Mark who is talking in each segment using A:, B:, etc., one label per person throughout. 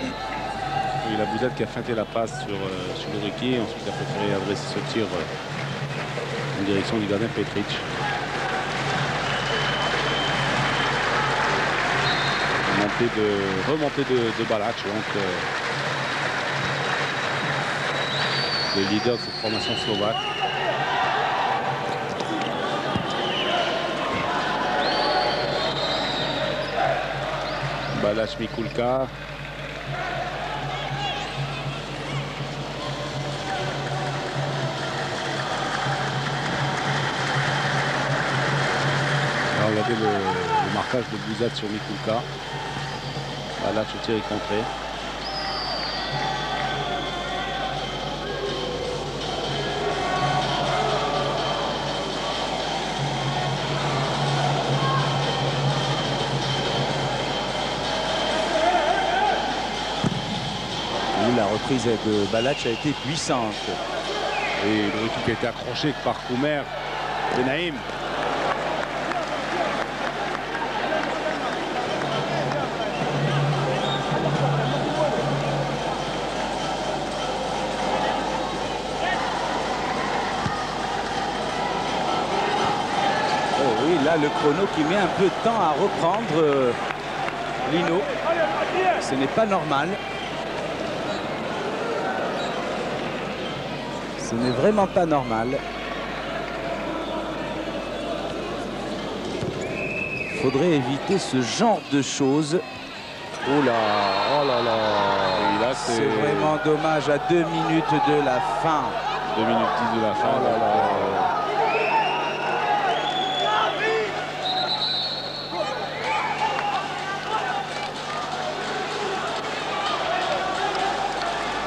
A: Oui, la Bouzette qui a feinté la passe sur Loriki. Ensuite, il a préféré adresser ce tir en direction du gardien Petric. Remontée de Balac, donc le leader de cette formation slovaque. Balac Mikulka. Alors, regardez le marquage de Bouzat sur Mikulka. Balac au tir est contré.
B: La reprise de Balac a été puissante.
A: Et le récupéré a été accroché par Koumer. Benaïm.
B: Oh oui, là le chrono qui met un peu de temps à reprendre Lino. Ce n'est pas normal. Ce n'est vraiment pas normal. Il faudrait éviter ce genre de choses. Oh là, oh là là. C'est vraiment dommage à 2 minutes de la fin.
A: 2 minutes 10 de la fin.
B: Oh là là.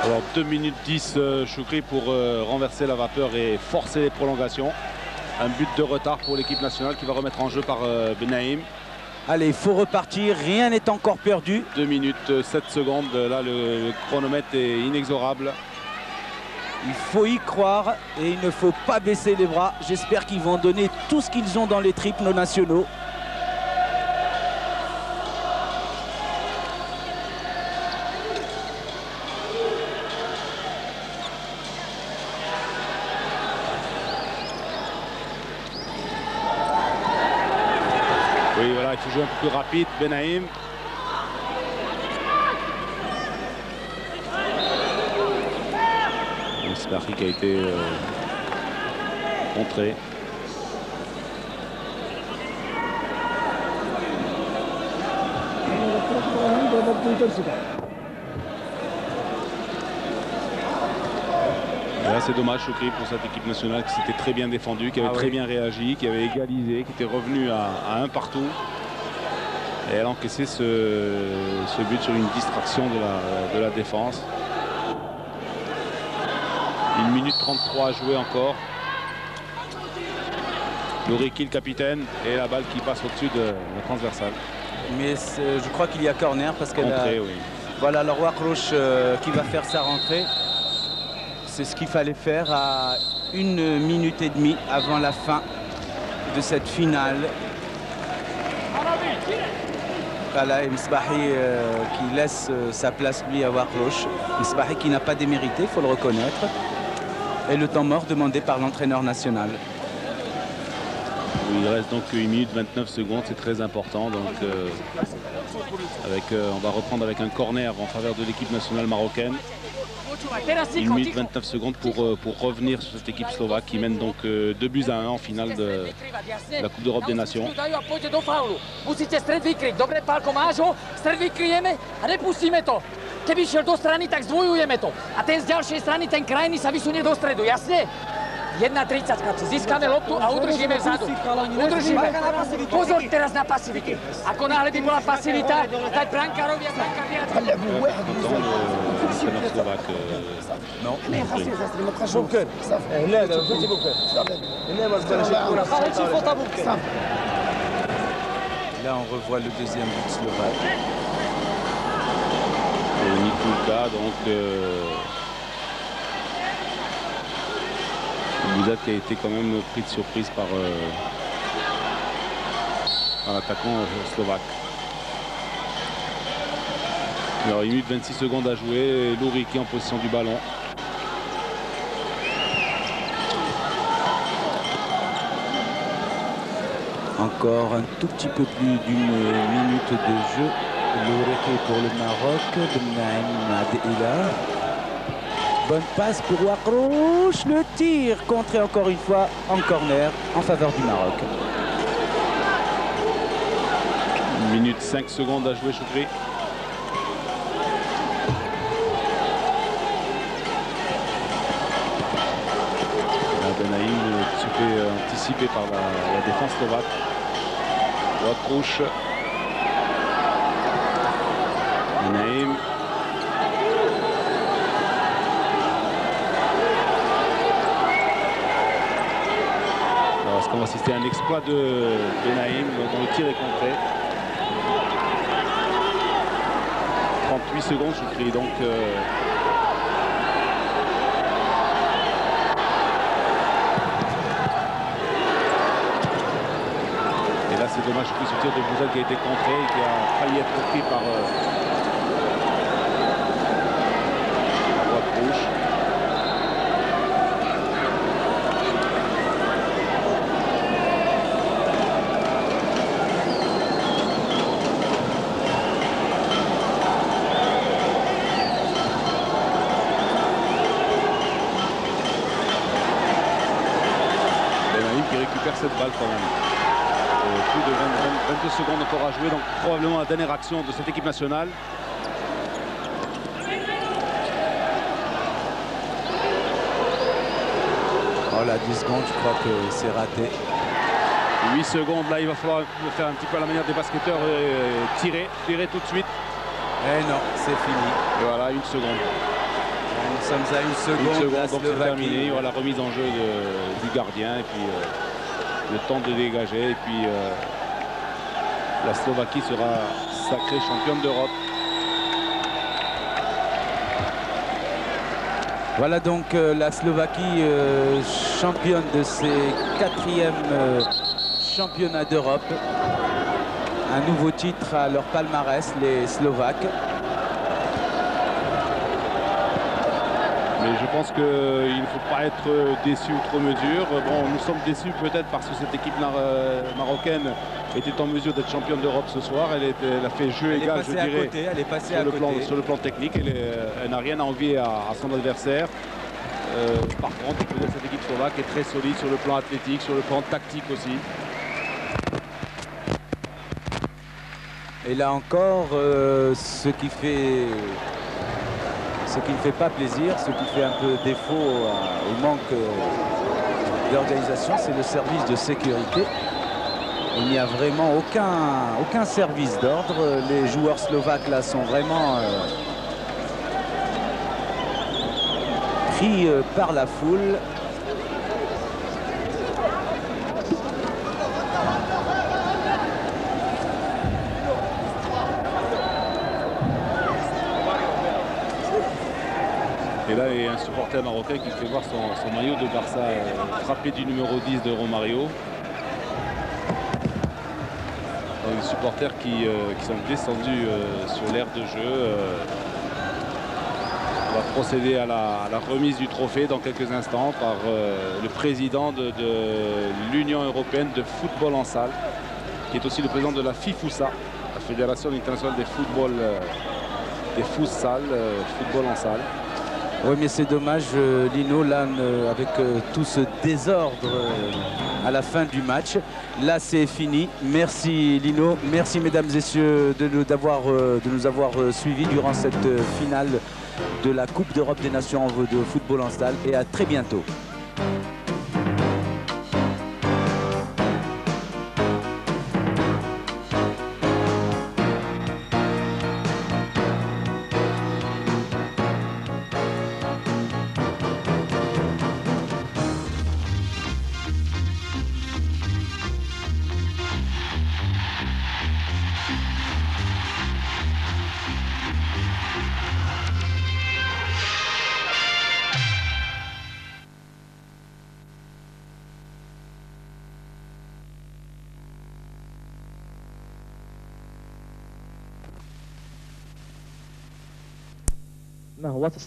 A: Alors 2 minutes 10, Choukri, pour renverser la vapeur et forcer les prolongations. Un but de retard pour l'équipe nationale qui va remettre en jeu par Benaïm.
B: Allez, il faut repartir, rien n'est encore perdu.
A: 2 minutes 7 secondes, là le chronomètre est inexorable.
B: Il faut y croire et il ne faut pas baisser les bras. J'espère qu'ils vont donner tout ce qu'ils ont dans les tripes, nos nationaux.
A: Oui, voilà, il faut jouer un peu plus rapide, Benaïm. Sparky qui a été contré. Et là, c'est dommage, Choukri, pour cette équipe nationale qui s'était très bien défendue, qui avait très bien réagi, qui avait égalisé, qui était revenu à 1 partout. Et elle a encaissé ce but sur une distraction de la défense. 1 minute 33 à jouer encore. Loriki, le capitaine, et la balle qui passe au-dessus de la transversale.
B: Mais je crois qu'il y a corner parce qu'elle a...
A: Oui.
B: Voilà, le roi Croche qui va faire sa rentrée. C'est ce qu'il fallait faire à 1 minute et demie avant la fin de cette finale. Voilà, Msbahi qui laisse sa place lui à Warkloch. Msbahi qui n'a pas démérité, il faut le reconnaître. Et le temps mort demandé par l'entraîneur national.
A: Il reste donc 1 minute 29 secondes, c'est très important. Donc, on va reprendre avec un corner en faveur de l'équipe nationale marocaine. 1 minute 29 secondes pour revenir sur cette équipe slovaque qui mène donc 2 buts à 1 en finale de la Coupe d'Europe des Nations.
C: Keby šiel do strany, tak zdvojujeme to. A ten z ďalšej strany, ten krajný sa vysunie do stredu, jasne? 1:30, chlapci, získame loptu a udržíme vzadu. Udržíme. Pozor teraz na pasivitu. Ako náhle by bola pasivita, dať brankárovi a brankár viac.
A: Non.
B: Là, on revoit le deuxième but slovaque.
A: Mikulka, donc Bouzat qui a été quand même pris de surprise par l'attaquant slovaque. Il y aura 1 minute 26 secondes à jouer. Louri qui est en position du ballon.
B: Encore un tout petit peu plus d'une minute de jeu. Louri pour le Maroc. Bennaïm Adela. Bonne passe pour Wakrouch. Le tir contré encore une fois en corner en faveur du Maroc.
A: 1 minute 5 secondes à jouer, Choukri. Bennaïm se fait anticiper par la défense slovaque. Wakrouch. Bennaïm. Est-ce qu'on va assister à un exploit de Bennaïm dont le tir est contré? 38 secondes, Choukri, donc et là c'est dommage que ce tir de Bouzel qui a été contré et qui a failli être pris par Wakrouch. Récupère cette balle quand même. Plus de 22 secondes encore à jouer, donc probablement la dernière action de cette équipe nationale.
B: Oh là, 10 secondes, je crois que c'est raté.
A: 8 secondes, là il va falloir faire un petit peu à la manière des basketteurs, tirer tout de suite.
B: Eh non, c'est fini.
A: Et voilà, 1 seconde.
B: Nous sommes à 1 seconde,
A: donc c'est terminé. Il y aura la remise en jeu du gardien et puis le temps de dégager. Et puis la Slovaquie sera sacrée championne d'Europe.
B: Voilà donc la Slovaquie championne de ses 4e championnats d'Europe. Un nouveau titre à leur palmarès, les Slovaques.
A: Mais je pense qu'il ne faut pas être déçu outre mesure. Bon, nous sommes déçus peut-être parce que cette équipe marocaine était en mesure d'être championne d'Europe ce soir. Elle a fait jeu égal, je dirais,
B: elle est passée
A: sur le plan technique. Elle n'a rien à envier à son adversaire. Par contre, peut-être cette équipe slovaque est très solide sur le plan athlétique, sur le plan tactique aussi.
B: Et là encore, ce qui ne fait pas plaisir, ce qui fait un peu défaut au manque d'organisation, c'est le service de sécurité. Il n'y a vraiment aucun service d'ordre. Les joueurs slovaques là sont vraiment pris par la foule.
A: Et là, il y a un supporter marocain qui fait voir son maillot de Barça frappé du numéro 10 de Romario. Les supporters qui sont descendus sur l'aire de jeu. On va procéder à la remise du trophée dans quelques instants par le président de l'Union européenne de football en salle, qui est aussi le président de la FIFUSA, la Fédération internationale des futsal, football en salle.
B: Oui, mais c'est dommage, Lino, là, avec tout ce désordre à la fin du match. Là, c'est fini. Merci, Lino. Merci, mesdames et messieurs, de nous avoir suivis durant cette finale de la Coupe d'Europe des Nations de football en salle. Et à très bientôt.
D: ما هو